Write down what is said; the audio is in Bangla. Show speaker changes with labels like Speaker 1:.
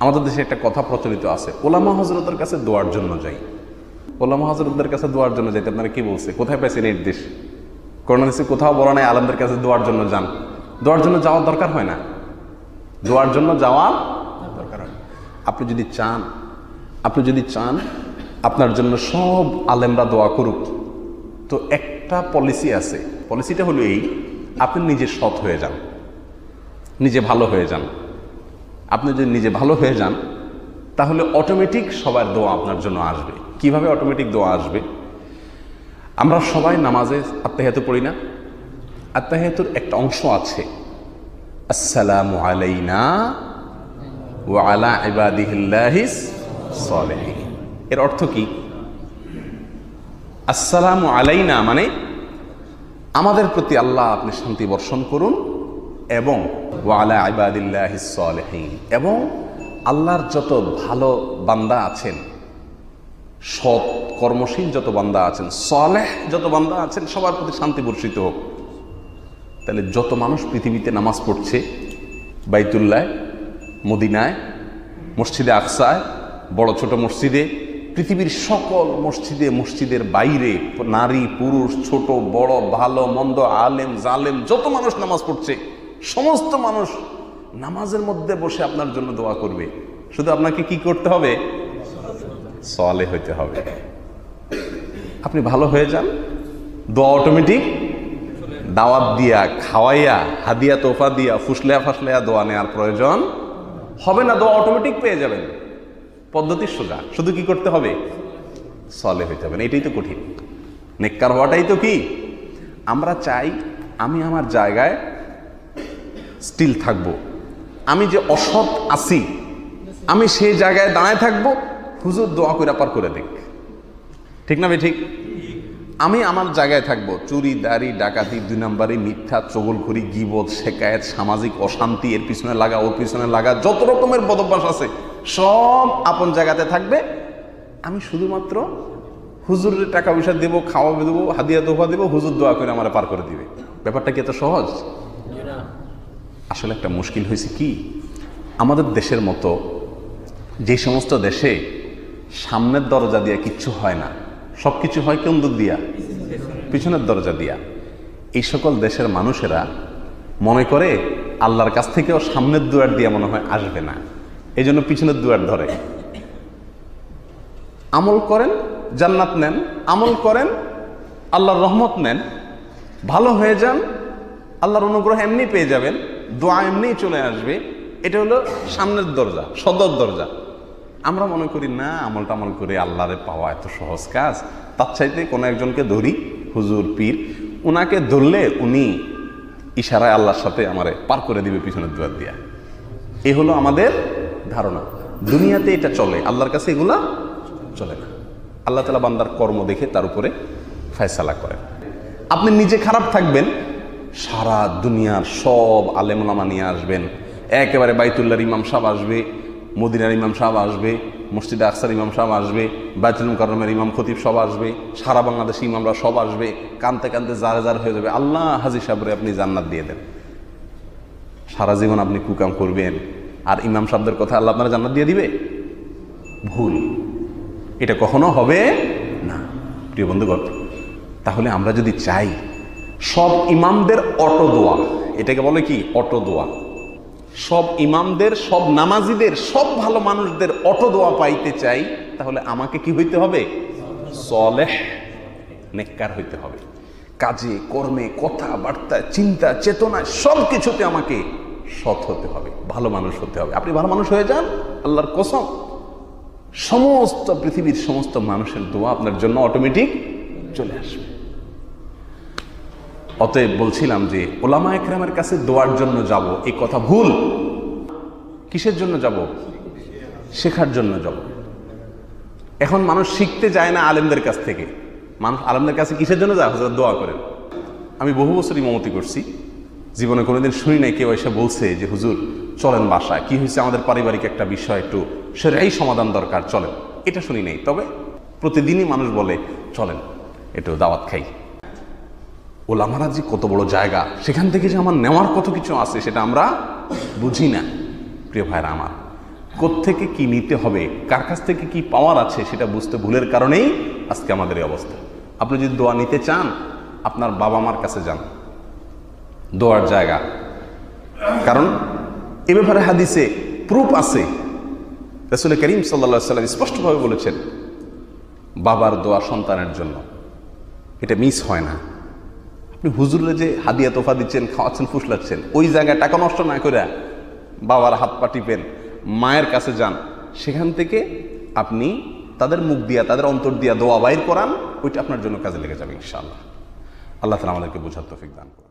Speaker 1: আমাদের দেশে একটা কথা প্রচলিত আছে, ওলামা হযরতের কাছে দোয়ার জন্য যাই। ওলামা হযরতদের কাছে দোয়ার জন্য যাইতে আপনারা কি বলছে? কোথায় পাইছেন নির্দেশ? কোরআন হাদিসে কোথাও বলা নাই আলেমদের কাছে দোয়ার জন্য যান। দোয়ার জন্য যাওয়ার দরকার হয় না, দোয়ার জন্য যাওয়ার দরকার হয়। আপনি যদি চান আপনার জন্য সব আলেমরা দোয়া করুক, তো একটা পলিসি আছে। পলিসিটা হলো এই, আপনি নিজে সৎ হয়ে যান, নিজে ভালো হয়ে যান। আপনি যদি নিজে ভালো হয়ে যান তাহলে অটোমেটিক সবার দোয়া আপনার জন্য আসবে। কিভাবে অটোমেটিক দোয়া আসবে? আমরা সবাই নামাজে আত্তাহিয়াতু পড়ি না? আত্তাহিয়াতুর একটা অংশ আছে, আসসালামু আলাইনা ওয়া আলা ইবাদিহিল্লাহিস সালিহিন। এর অর্থ কি? আসসালামু আলাইনা মানে আমাদের প্রতি আল্লাহ আপনি শান্তি বর্ষণ করুন, এবং ওয়া আলা ইবাদিল্লাহিস সালিহিন, এবং আল্লাহর যত ভালো বান্দা আছেন, সৎ কর্মশীল যত বান্দা আছেন, সালেহ যত বান্দা আছেন, সবার প্রতি শান্তি বর্ষিত হোক। তাহলে যত মানুষ পৃথিবীতে নামাজ পড়ছে, বাইতুল্লায়, মদিনায়, মসজিদে আকসায়, বড় ছোট মসজিদে, পৃথিবীর সকল মসজিদে, মসজিদের বাইরে, নারী পুরুষ ছোট বড়, ভালো মন্দ, আলেম জালেম, যত মানুষ নামাজ পড়ছে, সমস্ত মানুষ নামাজের মধ্যে বসে আপনার জন্য দোয়া করবে। শুধু আপনাকে কি করতে হবে? সালেহ হইতে হবে। আপনি ভালো হয়ে যান, দোয়া অটোমেটিক। দাওয়াত দিয়া, খাওয়াইয়া, হাদিয়া তোফা দিয়া, ফুসলেয়া ফাসলেয়া দোয়া নেওয়ার প্রয়োজন হবে না, দোয়া অটোমেটিক পেয়ে যাবেন। পদ্ধতি সোজা, শুধু কি করতে হবে? সালেহ হইতে হবে। এটাই তো কঠিন, নেককার হওয়াটাই তো কি। আমরা চাই আমি আমার জায়গায় স্টিল থাকবো, আমি যে অসৎ আছি আমি সেই জায়গায় দাঁড়ায় থাকবো, হুজুর দোয়া করে পার করে দেখ। ঠিক না ভাই? ঠিক। আমি আমার জায়গায় থাকবো, চুরি দাড়ি ডাকাতি, 2 নম্বরি, মিথ্যা, চগলখড়ি, গীবত, শেকায়েত, সামাজিক অশান্তি, এর পিছনে লাগা ওর পিছনে লাগা, যত রকমের বদভ্যাস আছে সব আপন জায়গাতে থাকবে। আমি শুধুমাত্র হুজুরের টাকা পয়সা দেবো, খাওয়াবে দেবো, হাদিয়া তোফা দেবো, হুজুর দোয়া করে আমার পার করে দিবে। ব্যাপারটা কি এত সহজ? আসলে একটা মুশকিল হয়েছে কি, আমাদের দেশের মতো যে সমস্ত দেশে সামনের দরজা দিয়া কিচ্ছু হয় না, সব কিছু হয় কোন দিক দিয়া? পিছনের দরজা দিয়া। এই সকল দেশের মানুষেরা মনে করে আল্লাহর কাছ থেকেও সামনের দুয়ার দিয়া মনে হয় আসবে না, এই জন্য পিছনের দুয়ার ধরে। আমল করেন জান্নাত নেন, আমল করেন আল্লাহর রহমত নেন, ভালো হয়ে যান, আল্লাহর অনুগ্রহ এমনি পেয়ে যাবেন, দোয়া এমনি চলে আসবে। এটা হলো সামনের দরজা, সদর দরজা। আমরা মনে করি না, আমলটা আমল করে আল্লাহরে পাওয়া এত সহজ কাজ, তার চাইতে কোনো একজনকে ধরি, হুজুর পীর, উনাকে ধরলে উনি ইশারায় আল্লাহর সাথে আমারে পার করে দিবে পিছনের দুয়ার দিয়া। এ হলো আমাদের ধারণা। দুনিয়াতে এটা চলে, আল্লাহর কাছে এগুলা চলে না। আল্লাহ তাআলা বান্দার কর্ম দেখে তার উপরে ফয়সালা করেন। আপনি নিজে খারাপ থাকবেন, সারা দুনিয়ার সব আলেম ওলামা নিয়ে আসবেন, একেবারে বাইতুল্লাহর ইমাম সাহেব আসবে, মদিনার ইমাম সাহেব আসবে, মসজিদে আকসার ইমাম সাহেব আসবে, বাইতুল মুকাররমের ইমাম খতিব সব আসবে, সারা বাংলাদেশি ইমামরা সব আসবে, কানতে কানতে জারে জারে হয়ে যাবে, আল্লাহ হাজী সাহেবরে আপনি জান্নাত দিয়ে দেন। সারা জীবন আপনি কুকাম করবেন, আর ইমাম সাহেবদের কথা আল্লাহ আপনারা জান্নাত দিয়ে দিবে? ভুল, এটা কখনো হবে না। প্রিয় বন্ধুগণ, তাহলে আমরা যদি চাই সব ইমামদের অটো দোয়া, এটাকে বলে কি? অটো দোয়া। সব ইমামদের, সব নামাজিদের, সব ভালো মানুষদের অটো দোয়া পাইতে চাই, তাহলে আমাকে কি হইতে হবে? সালেহ, নেককার হইতে হবে। কাজে কর্মে, কথা বার্তায়, চিন্তা চেতনায়, সব কিছুতে আমাকে সৎ হতে হবে, ভালো মানুষ হতে হবে। আপনি ভালো মানুষ হয়ে যান, আল্লাহর কসম, সমস্ত পৃথিবীর সমস্ত মানুষের দোয়া আপনার জন্য অটোমেটিক চলে আসবে। অতএব বলছিলাম যে ওলামা একরামের কাছে দোয়ার জন্য যাব, এই কথা ভুল। কিসের জন্য যাব? শেখার জন্য যাব। এখন মানুষ শিখতে যায় না আলেমদের কাছ থেকে, মানুষ আলেমদের কাছে কিসের জন্য যায়? হুজুর দোয়া করেন। আমি বহু বছর ইমামতি করছি, জীবনে কোনোদিন শুনি নাই কেউ এসে বলছে যে হুজুর চলেন বাসায়, কি হয়েছে আমাদের পারিবারিক একটা বিষয়, একটু সেটাই সমাধান দরকার, চলেন। এটা শুনি নাই। তবে প্রতিদিনই মানুষ বলে চলেন একটু দাওয়াত খাই। ওলামারা যে কত বড় জায়গা, সেখান থেকে যে আমার নেওয়ার কত কিছু আছে সেটা আমরা বুঝি না। প্রিয় ভাইরা আমার, কোত্থেকে কি নিতে হবে, কার কাছ থেকে কি পাওয়ার আছে সেটা বুঝতে ভুলের কারণেই আজকে আমাদের এই অবস্থা। আপনি যদি দোয়া নিতে চান আপনার বাবা মার কাছে যান, দোয়ার জায়গা। কারণ এ ব্যাপারে হাদিসে প্রুফ আছে। রাসূল করিম সাল্লাল্লাহু আলাইহি ওয়াসাল্লাম স্পষ্টভাবে বলেছেন বাবার দোয়া সন্তানের জন্য এটা মিস হয় না। আপনি হুজুরে যে হাদিয়া তোফা দিচ্ছেন, খাওয়াচ্ছেন, ফুসলাচ্ছেন, ওই জায়গায় টাকা নষ্ট না করে বাবার হাত পা টিপেন, মায়ের কাছে যান, সেখান থেকে আপনি তাদের মুখ দিয়া তাদের অন্তর দিয়া দোয়া বাইর করান, ওইটা আপনার জন্য কাজে লেগে যাবে ইনশাআল্লাহ। আল্লাহ তাআলা আমাদেরকে বোঝার তৌফিক দান করুন।